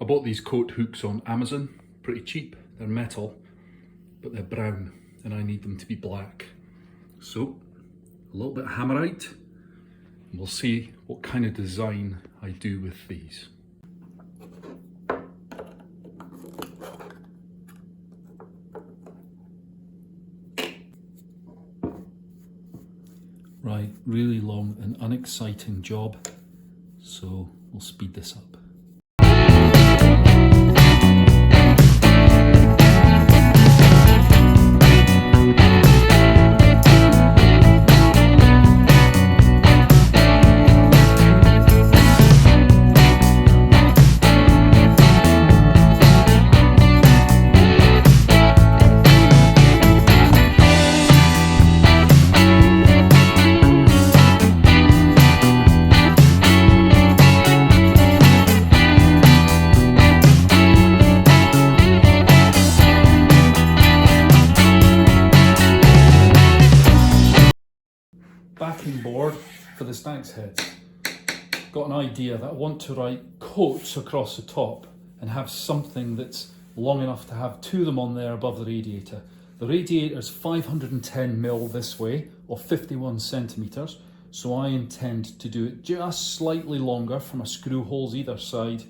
I bought these coat hooks on Amazon, pretty cheap. They're metal, but they're brown and I need them to be black. So a little bit of hammerite and we'll see what kind of design I do with these. Right, really long and unexciting job, so we'll speed this up. Backing board for the stag's heads. Got an idea that I want to write coats across the top and have something that's long enough to have two of them on there above the radiator. The radiator is 510mm this way, or 51 centimeters, so I intend to do it just slightly longer for my screw holes either side.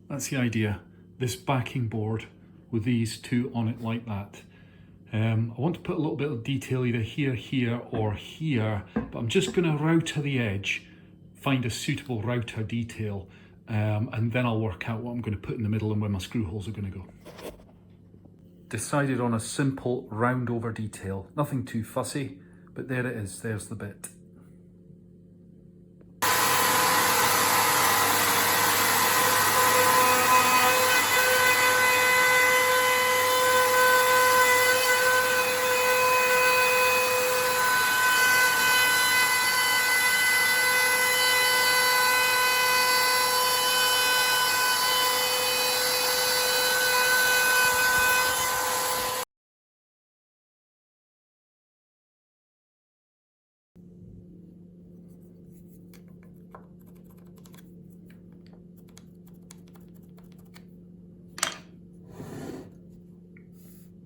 That's the idea, this backing board with these two on it like that. I want to put a little bit of detail either here, here or here, but I'm just going to router the edge, find a suitable router detail, and then I'll work out what I'm going to put in the middle and where my screw holes are going to go. Decided on a simple round over detail, nothing too fussy, but there it is, there's the bit.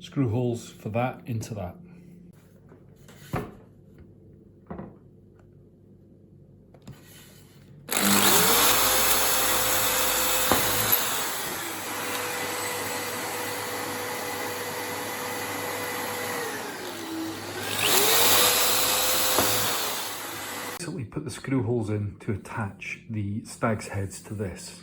Screw holes for that into that. Basically put the screw holes in to attach the stag's heads to this.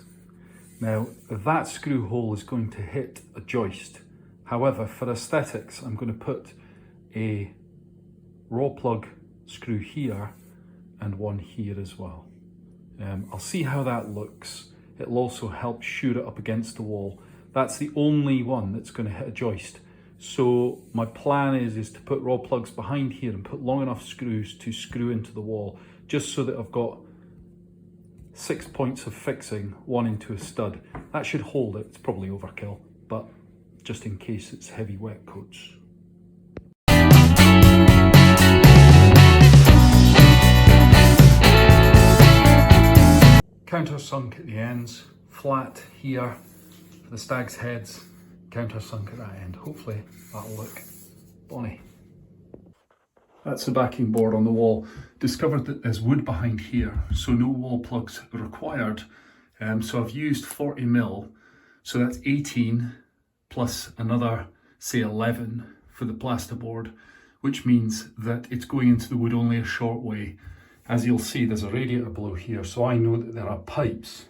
Now that screw hole is going to hit a joist. However, for aesthetics, I'm going to put a raw plug screw here and one here as well. I'll see how that looks. It'll also help shoot it up against the wall. That's the only one that's going to hit a joist. So my plan is to put raw plugs behind here and put long enough screws to screw into the wall, just so that I've got 6 points of fixing, one into a stud. That should hold it. It's probably overkill, but just in case it's heavy wet coats. Countersunk at the ends, flat here for the stag's heads, countersunk at that end. Hopefully that'll look bonny. That's the backing board on the wall. Discovered that there's wood behind here, so no wall plugs required. So I've used 40mm, so that's 18 plus another, say 11 for the plasterboard, which means that it's going into the wood only a short way. As you'll see, there's a radiator below here, so I know that there are pipes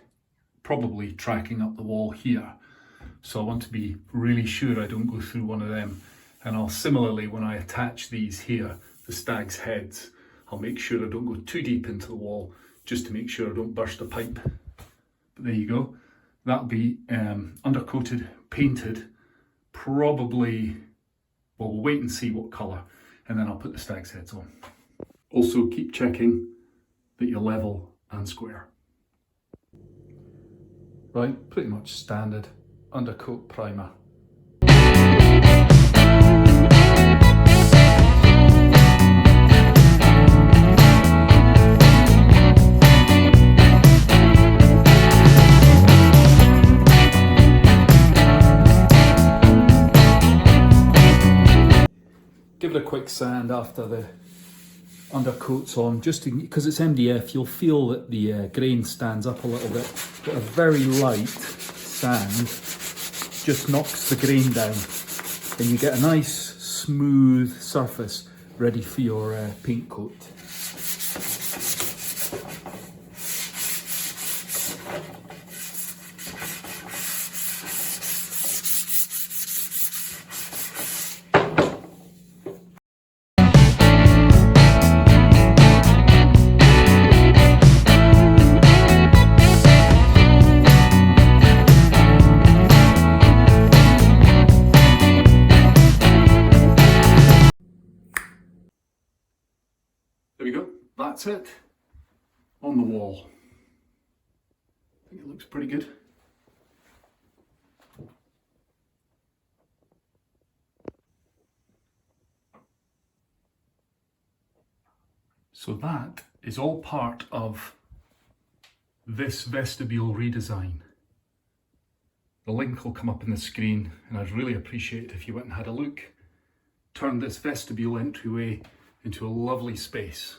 probably tracking up the wall here. So I want to be really sure I don't go through one of them. And I'll similarly, when I attach these here, the stag's heads, I'll make sure I don't go too deep into the wall, just to make sure I don't burst a pipe. But there you go. That'll be undercoated, painted, Probably, well, we'll wait and see what colour, and then I'll put the stag's heads on. Also keep checking that you're level and square. Right, pretty much standard undercoat primer. Give it a quick sand after the undercoat's on, just because it's MDF, you'll feel that the grain stands up a little bit, but a very light sand just knocks the grain down and you get a nice smooth surface ready for your paint coat. There we go, that's it on the wall. I think it looks pretty good. So that is all part of this vestibule redesign. The link will come up on the screen, and I'd really appreciate it if you went and had a look. Turn this vestibule entryway into a lovely space.